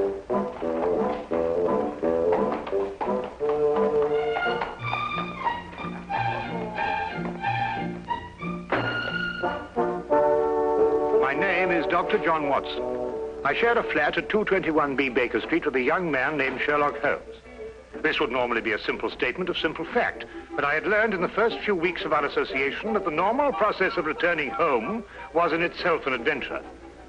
My name is Dr. John Watson. I shared a flat at 221B Baker Street with a young man named Sherlock Holmes. This would normally be a simple statement of simple fact, but I had learned in the first few weeks of our association that the normal process of returning home was in itself an adventure.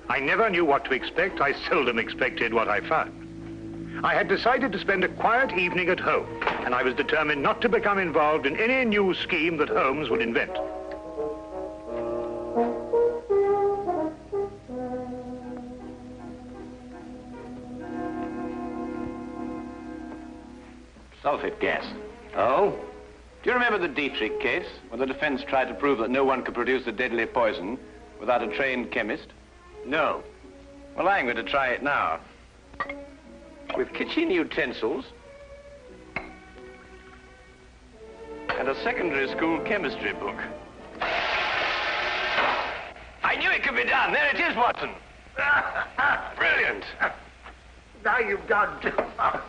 I never knew what to expect. I seldom expected what I found. I had decided to spend a quiet evening at home, and I was determined not to become involved in any new scheme that Holmes would invent. Sulfate gas. Oh? Do you remember the Dietrich case, when the defense tried to prove that no one could produce a deadly poison without a trained chemist? No. Well, I'm going to try it now. With kitchen utensils and a secondary school chemistry book. I knew it could be done. There it is, Watson. Brilliant. Now you've gone too far.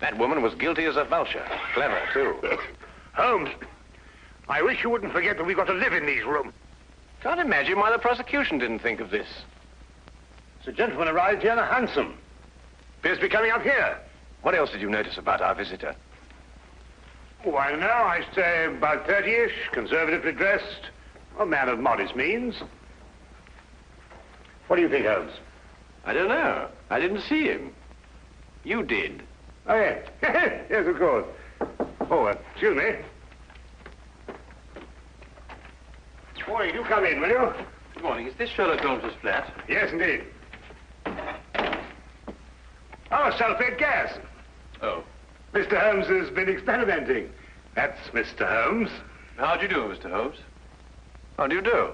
That woman was guilty as a vulture. Clever, too. Holmes, I wish you wouldn't forget that we've got to live in these rooms. Can't imagine why the prosecution didn't think of this. The gentleman arrived here in a hansom. Appears to be coming up here. What else did you notice about our visitor? Why, no, I say about 30-ish, conservatively dressed, a man of modest means. What do you think, Holmes? I don't know. I didn't see him. You did. Oh, yes. Yes, of course. Oh, excuse me. Morning, do come in, will you? Good morning. Is this Sherlock Holmes' flat? Yes, indeed. Oh, sulfate gas. Oh. Mr. Holmes has been experimenting. That's Mr. Holmes. How do you do, Mr. Holmes? How do you do?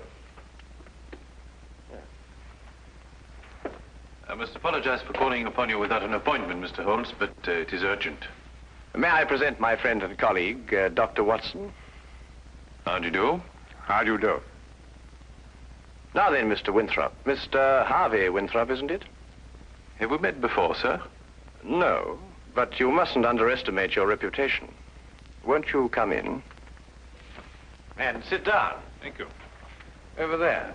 I must apologize for calling upon you without an appointment, Mr. Holmes, but it is urgent. May I present my friend and colleague, Dr. Watson? How do you do? How do you do? Now then, Mr. Winthrop. Mr. Harvey Winthrop, isn't it? Have we met before, sir? No, but you mustn't underestimate your reputation. Won't you come in? And sit down. Thank you. Over there.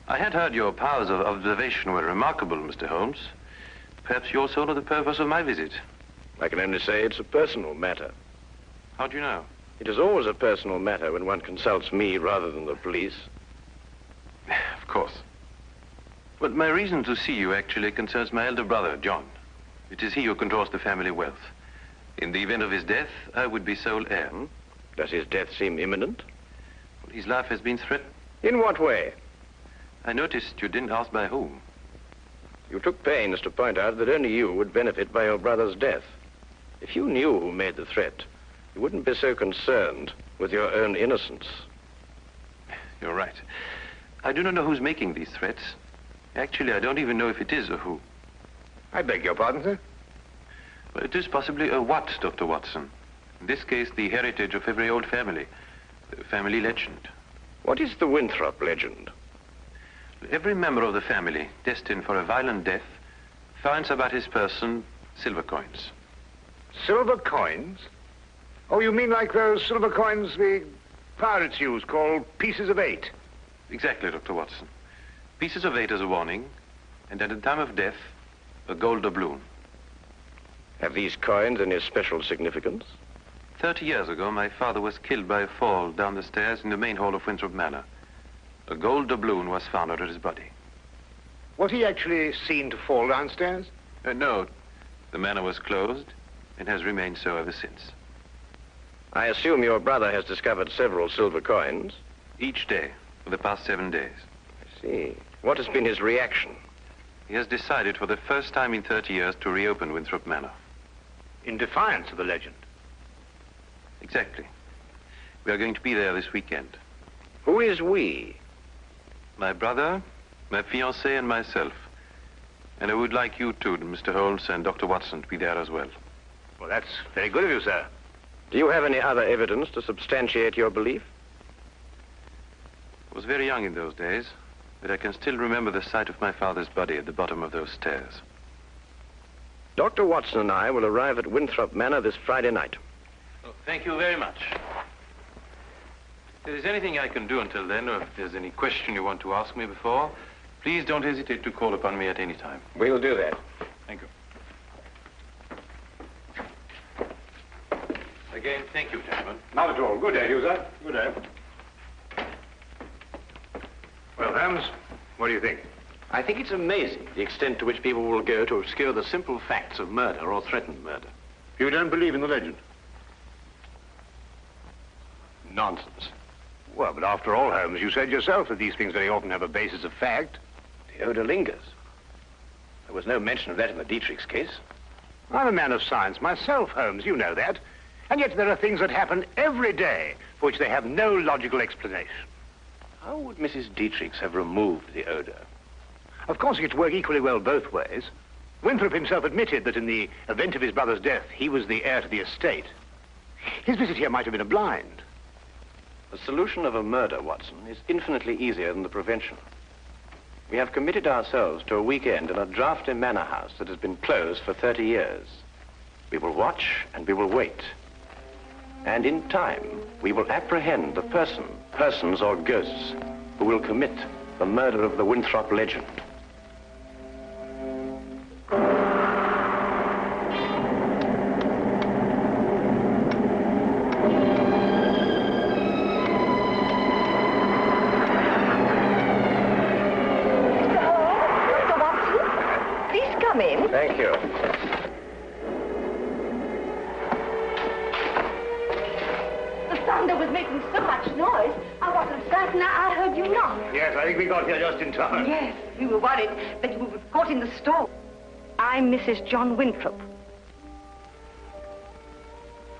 I had heard your powers of observation were remarkable, Mr. Holmes. Perhaps you also know the purpose of my visit. I can only say it's a personal matter. How do you know? It is always a personal matter when one consults me rather than the police. Of course. But my reason to see you actually concerns my elder brother, John. It is he who controls the family wealth. In the event of his death, I would be sole heir. Does his death seem imminent? Well, his life has been threatened. In what way? I noticed you didn't ask by whom. You took pains to point out that only you would benefit by your brother's death. If you knew who made the threat, you wouldn't be so concerned with your own innocence. You're right. I do not know who's making these threats. Actually, I don't even know if it is a who. I beg your pardon, sir? But it is possibly a what, Dr. Watson. In this case, the heritage of every old family. The family legend. What is the Winthrop legend? Every member of the family destined for a violent death finds about his person silver coins. Silver coins? Oh, you mean like those silver coins the pirates use, called pieces of 8? Exactly, Dr. Watson. Pieces of 8 as a warning, and at the time of death, a gold doubloon. Have these coins any special significance? 30 years ago, my father was killed by a fall down the stairs in the main hall of Winthrop Manor. A gold doubloon was found under his body. Was he actually seen to fall downstairs? No. The manor was closed and has remained so ever since. I assume your brother has discovered several silver coins. Each day for the past 7 days. I see. What has been his reaction? He has decided for the first time in 30 years to reopen Winthrop Manor. In defiance of the legend. Exactly. We are going to be there this weekend. Who is we? My brother, my fiancée, and myself. And I would like you too, Mr. Holmes and Dr. Watson, to be there as well. Well, that's very good of you, sir. Do you have any other evidence to substantiate your belief? I was very young in those days, but I can still remember the sight of my father's body at the bottom of those stairs. Dr. Watson and I will arrive at Winthrop Manor this Friday night. Oh, thank you very much. If there is anything I can do until then, or if there's any question you want to ask me before, please don't hesitate to call upon me at any time. We'll do that. Thank you. Again, thank you, gentlemen. Not at all. Good day to you, sir. Good day. Well, Holmes, what do you think? I think it's amazing the extent to which people will go to obscure the simple facts of murder or threatened murder. You don't believe in the legend? Nonsense. Well, but after all, Holmes, you said yourself that these things very often have a basis of fact. The odor lingers. There was no mention of that in the Dietrich's case. I'm a man of science myself, Holmes, you know that. And yet there are things that happen every day for which they have no logical explanation. How would Mrs. Dietrich's have removed the odor? Of course, it could work equally well both ways. Winthrop himself admitted that in the event of his brother's death, he was the heir to the estate. His visit here might have been a blind. The solution of a murder, Watson, is infinitely easier than the prevention. We have committed ourselves to a weekend in a drafty manor house that has been closed for 30 years. We will watch and we will wait. And in time, we will apprehend the persons or ghosts, who will commit the murder of the Winthrop Legend. Thank you. The thunder was making so much noise, I wasn't certain I heard you knock. Yes, I think we got here just in time. Yes, we were worried that you were caught in the storm. I'm Mrs. John Winthrop.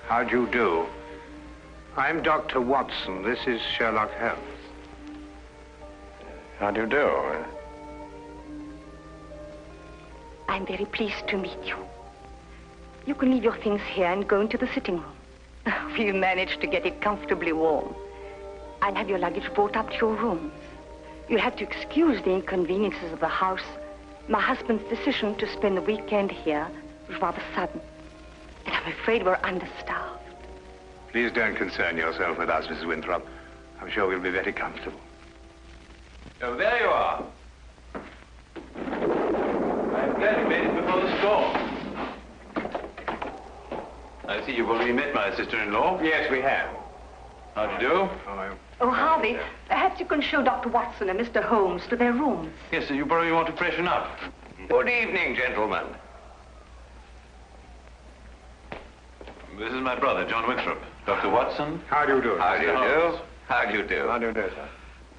How do you do? I'm Dr. Watson. This is Sherlock Holmes. How do you do? I'm very pleased to meet you. You can leave your things here and go into the sitting room. We've managed to get it comfortably warm. I'll have your luggage brought up to your rooms. You'll have to excuse the inconveniences of the house. My husband's decision to spend the weekend here was rather sudden. And I'm afraid we're understaffed. Please don't concern yourself with us, Mrs. Winthrop. I'm sure we'll be very comfortable. Oh, there you are. I'm glad you made it before the storm. I see you've already met my sister-in-law. Yes, we have. How do you do? Oh, Harvey, perhaps you can show Dr. Watson and Mr. Holmes to their rooms. Yes, sir, you probably want to freshen up. Good evening, gentlemen. This is my brother, John Winthrop. Dr. Watson. How do you do? How do you Mr. do? Holmes. How do you do? How do you do, sir?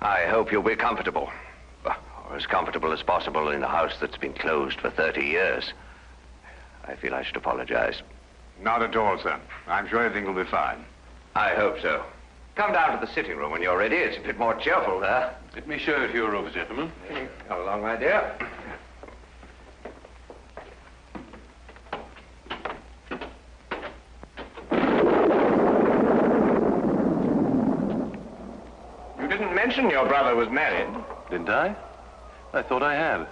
I hope you'll be comfortable. Or as comfortable as possible in a house that's been closed for 30 years. I feel I should apologize. Not at all, sir. I'm sure everything will be fine. I hope so. Come down to the sitting room when you're ready. It's a bit more cheerful there. Let me show you to your rooms, gentlemen. Come along, my dear. You didn't mention your brother was married. Didn't I? I thought I had.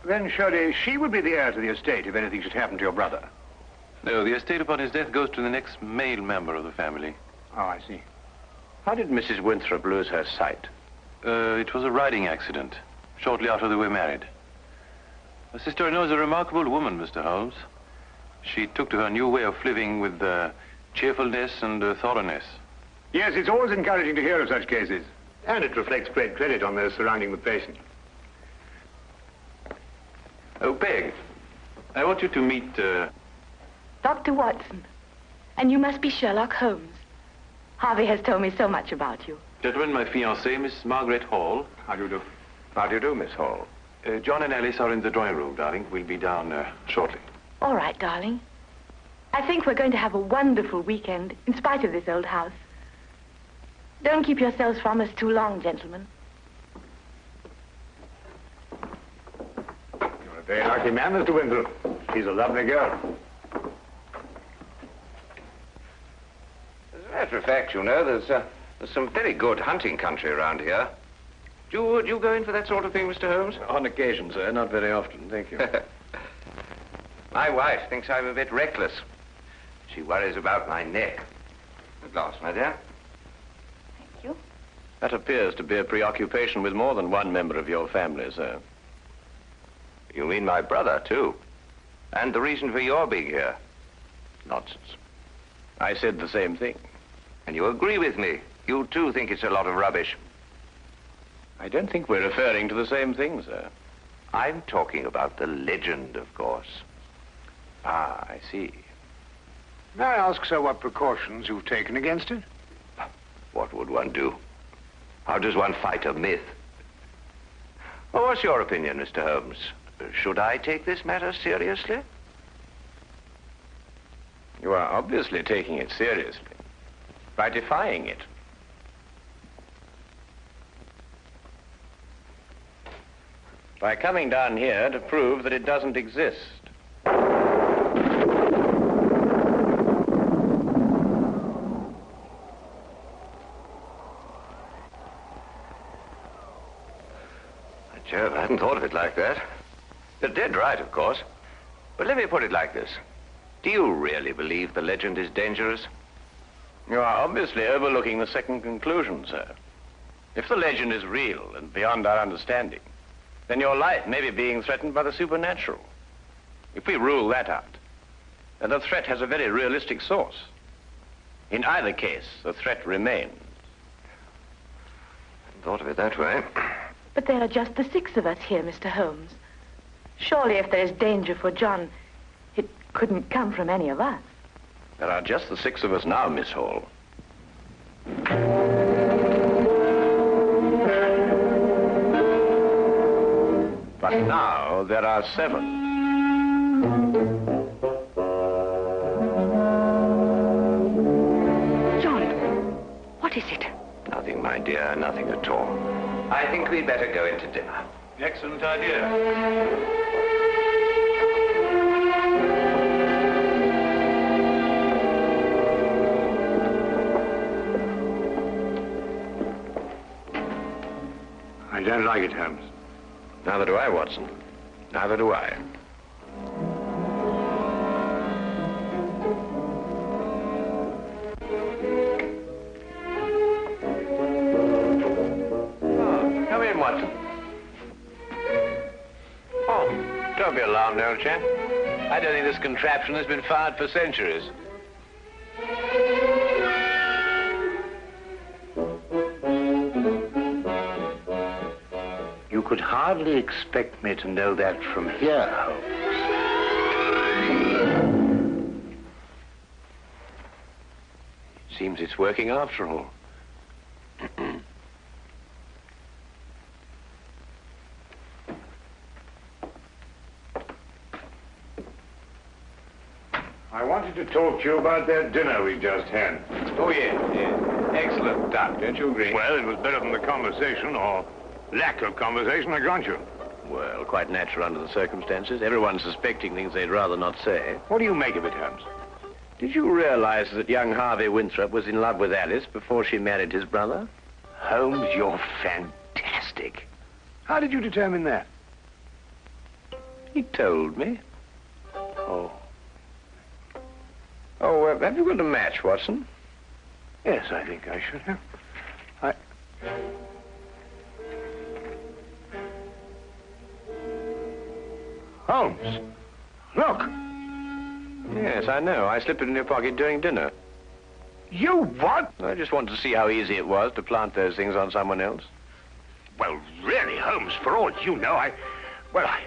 Then surely she would be the heir to the estate if anything should happen to your brother. No, the estate upon his death goes to the next male member of the family. Oh, I see. How did Mrs. Winthrop lose her sight? It was a riding accident, shortly after they were married. My sister-in-law is a remarkable woman, Mr. Holmes. She took to her new way of living with cheerfulness and thoroughness. Yes, it's always encouraging to hear of such cases. And it reflects great credit on those surrounding the patient. Oh, Peg, I want you to meet... Dr. Watson. And you must be Sherlock Holmes. Harvey has told me so much about you. Gentlemen, my fiancée, Miss Margaret Hall. How do you do? How do you do, Miss Hall? John and Alice are in the drawing room, darling. We'll be down shortly. All right, darling. I think we're going to have a wonderful weekend, in spite of this old house. Don't keep yourselves from us too long, gentlemen. You're a very lucky man, Mr. Winthrop. She's a lovely girl. Matter of fact, you know, there's some very good hunting country around here. Do you go in for that sort of thing, Mr. Holmes? On occasion, sir. Not very often, thank you. My wife thinks I'm a bit reckless. She worries about my neck. A glass, my dear. Thank you. That appears to be a preoccupation with more than one member of your family, sir. You mean my brother, too? And the reason for your being here? Nonsense. I said the same thing. And you agree with me? You, too, think it's a lot of rubbish? I don't think we're referring to the same thing, sir. I'm talking about the legend, of course. Ah, I see. May I ask, sir, what precautions you've taken against it? What would one do? How does one fight a myth? Well, what's your opinion, Mr. Holmes? Should I take this matter seriously? You are obviously taking it seriously by defying it. By coming down here to prove that it doesn't exist. Jove, I hadn't thought of it like that. You're dead right, of course. But let me put it like this. Do you really believe the legend is dangerous? You are obviously overlooking the second conclusion, sir. If the legend is real and beyond our understanding, then your life may be being threatened by the supernatural. If we rule that out, then the threat has a very realistic source. In either case, the threat remains. I hadn't thought of it that way. But there are just the 6 of us here, Mr. Holmes. Surely if there is danger for John, it couldn't come from any of us. There are just the 6 of us now, Miss Hall. But now there are 7. John, what is it? Nothing, my dear, nothing at all. I think we'd better go into dinner. Excellent idea. I don't like it, Holmes. Neither do I, Watson. Neither do I. Oh, come in, Watson. Oh, don't be alarmed, old chap. I don't think this contraption has been fired for centuries. You could hardly expect me to know that from here, Holmes. Seems it's working after all. I wanted to talk to you about that dinner we just had. Oh, yes, yes. Excellent, Doc. Don't you agree? Well, it was better than the conversation, or lack of conversation, I grant you. Well, quite natural under the circumstances. Everyone's suspecting things they'd rather not say. What do you make of it, Holmes? Did you realize that young Harvey Winthrop was in love with Alice before she married his brother? Holmes, you're fantastic. How did you determine that? He told me. Oh. Oh, have you got a match, Watson? Yes, I think I should have. Holmes, look. Yes, I know. I slipped it in your pocket during dinner. You what? I just wanted to see how easy it was to plant those things on someone else. Well, really, Holmes, for all you know, I might...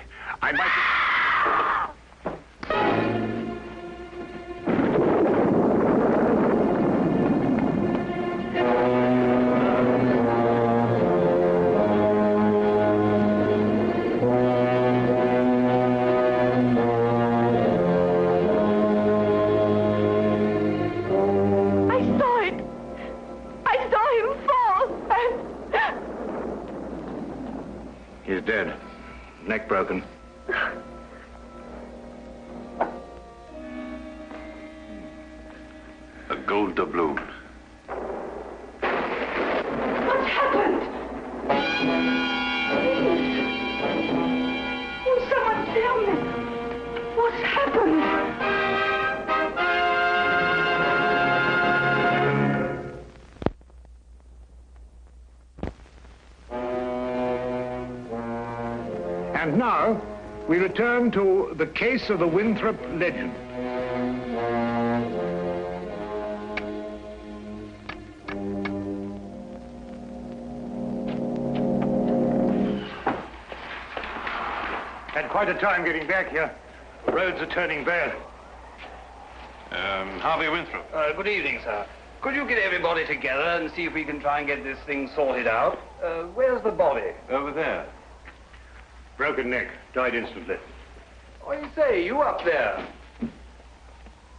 He's dead. Neck broken. A gold doubloon. happened? Will someone tell me? What's happened? And now, we return to the case of the Winthrop Legend. Had quite a time getting back here. The roads are turning bad. Harvey Winthrop. Good evening, sir. Could you get everybody together and see if we can try and get this thing sorted out? Where's the body? Over there. Broken neck. Died instantly. What do you say? You up there?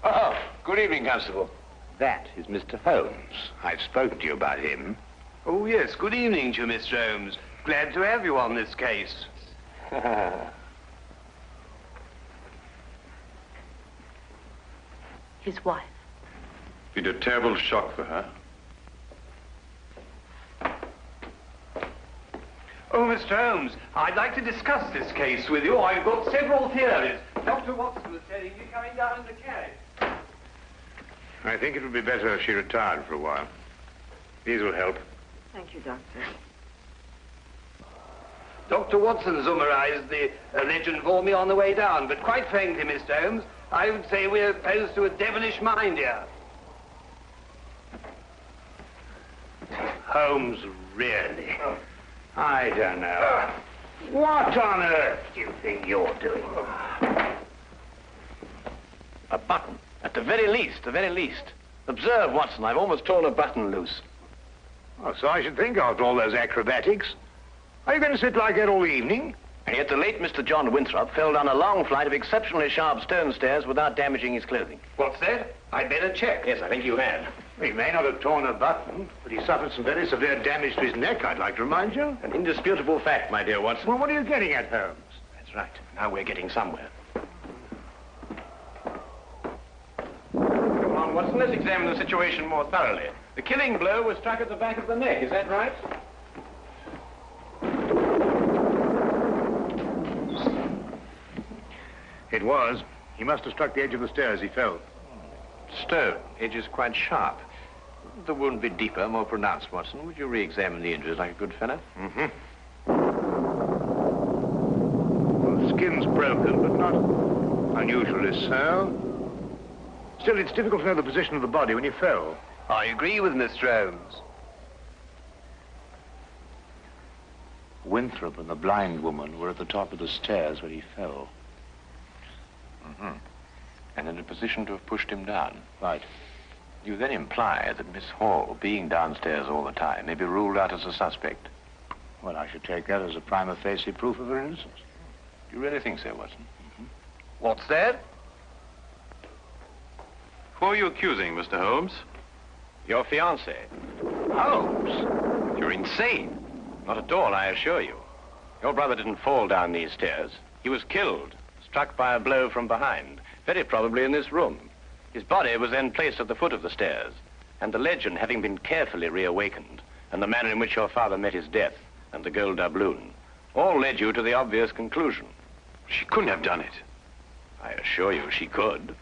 Oh, good evening, Constable. That is Mr. Holmes. I've spoken to you about him. Oh, yes. Good evening to you, Mr. Holmes. Glad to have you on this case. His wife. Been a terrible shock for her. Oh, Mr. Holmes, I'd like to discuss this case with you. I've got several theories. Dr. Watson was telling me coming down in the carriage. I think it would be better if she retired for a while. These will help. Thank you, Doctor. Dr. Watson summarized the legend for me on the way down, but quite frankly, Mr. Holmes, I would say we're opposed to a devilish mind here. Holmes, really? I don't know. What on earth do you think you're doing? A button. At the very least, the very least. Observe, Watson, I've almost torn a button loose. Oh, so I should think after all those acrobatics. Are you going to sit like that all evening? And yet the late Mr. John Winthrop fell down a long flight of exceptionally sharp stone stairs without damaging his clothing. What's that? I'd better check. Yes, I think you had. He may not have torn a button, but he suffered some very severe damage to his neck, I'd like to remind you. An indisputable fact, my dear Watson. Well, what are you getting at, Holmes? That's right. Now we're getting somewhere. Come on, Watson, let's examine the situation more thoroughly. The killing blow was struck at the back of the neck, is that right? It was. He must have struck the edge of the stairs. He fell. Stone. Edge is quite sharp. The wound be deeper, more pronounced, Watson. Would you re-examine the injuries like a good fellow? Mm-hmm. Well, the skin's broken, but not unusually so. Still, it's difficult to know the position of the body when he fell. I agree with Mr. Holmes. Winthrop and the blind woman were at the top of the stairs when he fell. Mm-hmm. And in a position to have pushed him down. Right. You then imply that Miss Hall, being downstairs all the time, may be ruled out as a suspect. Well, I should take that as a prima facie proof of her innocence. Do you really think so, Watson? Mm-hmm. What's that? Who are you accusing, Mr. Holmes? Your fiancé. Holmes? You're insane. Not at all, I assure you. Your brother didn't fall down these stairs. He was killed, struck by a blow from behind, very probably in this room. His body was then placed at the foot of the stairs, and the legend having been carefully reawakened, and the manner in which your father met his death, and the gold doubloon, all led you to the obvious conclusion. She couldn't have done it. I assure you she could.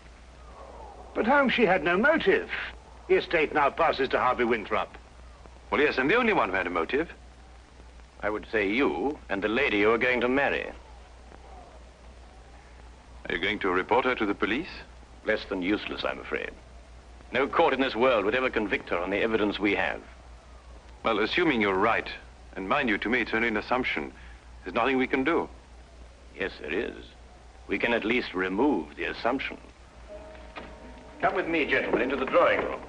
But Holmes, she had no motive. The estate now passes to Harvey Winthrop. Well, yes, I'm the only one who had a motive. I would say you and the lady you are going to marry. Are you going to report her to the police? Less than useless, I'm afraid. No court in this world would ever convict her on the evidence we have. Well, assuming you're right, and mind you, to me, it's only an assumption, there's nothing we can do. Yes, there is. We can at least remove the assumption. Come with me, gentlemen, into the drawing room.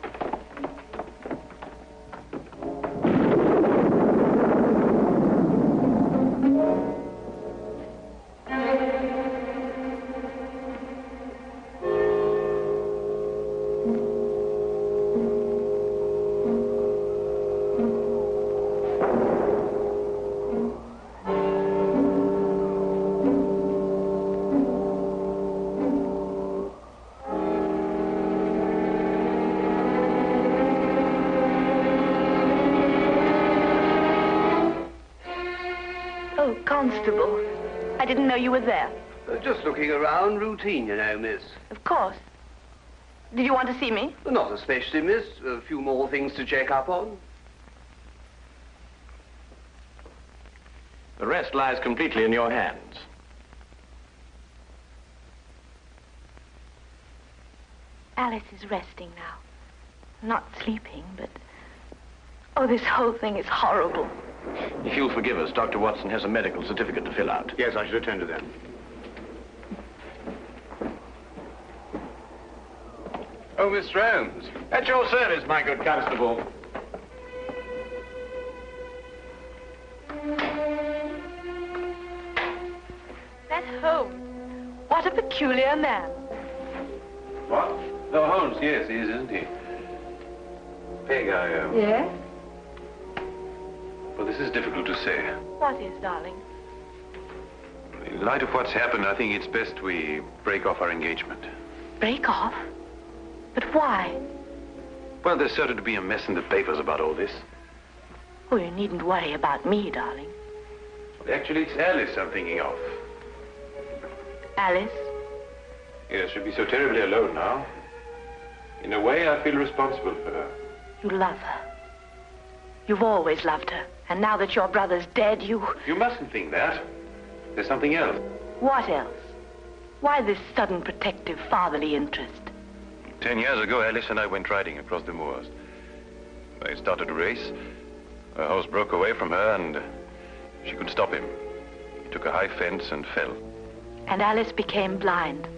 Constable. I didn't know you were there. Just looking around, routine, you know, miss. Of course. Did you want to see me? Not especially, miss. A few more things to check up on. The rest lies completely in your hands. Alice is resting now. Not sleeping, but... Oh, this whole thing is horrible. If you'll forgive us, Dr. Watson has a medical certificate to fill out. Yes, I should attend to that. Oh, Mr. Holmes. At your service, my good constable. That Holmes. What a peculiar man. What? Oh, Holmes, yes, he is, isn't he? Peg, Yes? Well, this is difficult to say. What is, darling? In light of what's happened, I think it's best we break off our engagement. Break off? But why? Well, there's certain to be a mess in the papers about all this. Oh, you needn't worry about me, darling. Actually, it's Alice I'm thinking of. Alice? Yes, she'll be so terribly alone now. In a way, I feel responsible for her. You love her. You've always loved her. And now that your brother's dead, you... You mustn't think that. There's something else. What else? Why this sudden protective fatherly interest? 10 years ago, Alice and I went riding across the moors. I started a race. Her horse broke away from her and she couldn't stop him. He took a high fence and fell. And Alice became blind.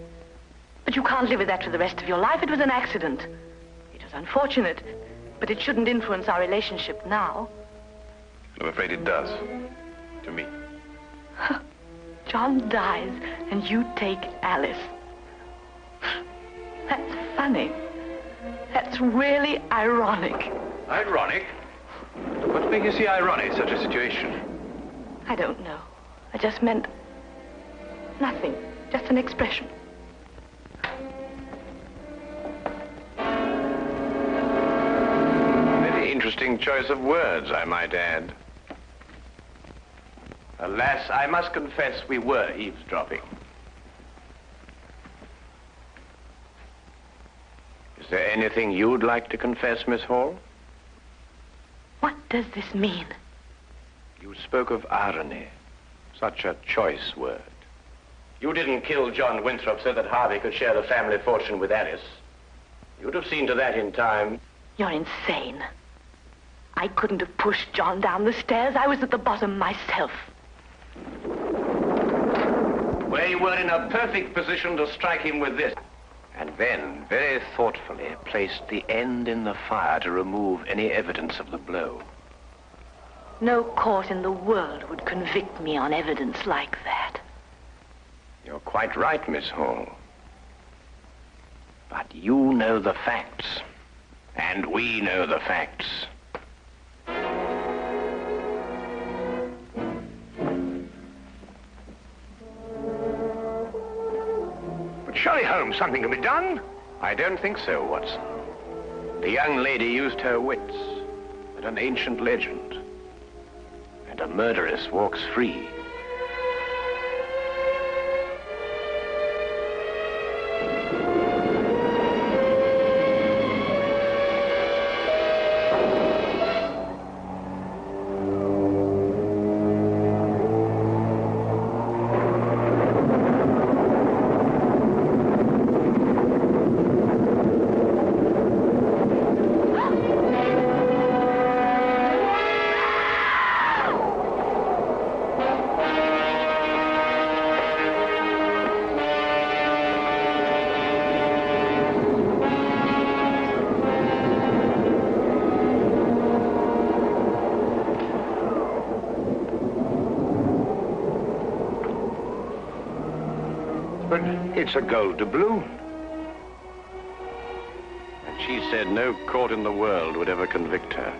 But you can't live with that for the rest of your life. It was an accident. It was unfortunate, but it shouldn't influence our relationship now. I'm afraid it does. To me. John dies and you take Alice. That's funny. That's really ironic. Ironic? What makes you see ironic in such a situation? I don't know. I just meant nothing. Just an expression. Very interesting choice of words, I might add. Alas, I must confess we were eavesdropping. Is there anything you'd like to confess, Miss Hall? What does this mean? You spoke of irony. Such a choice word. You didn't kill John Winthrop so that Harvey could share the family fortune with Alice. You'd have seen to that in time. You're insane. I couldn't have pushed John down the stairs. I was at the bottom myself. We were in a perfect position to strike him with this. And then, very thoughtfully, placed the end in the fire to remove any evidence of the blow. No court in the world would convict me on evidence like that. You're quite right, Miss Hall. But you know the facts. And we know the facts. But surely, Holmes, something can be done. I don't think so, Watson. The young lady used her wits at an ancient legend. And a murderess walks free. But it's a gold doubloon. And she said no court in the world would ever convict her.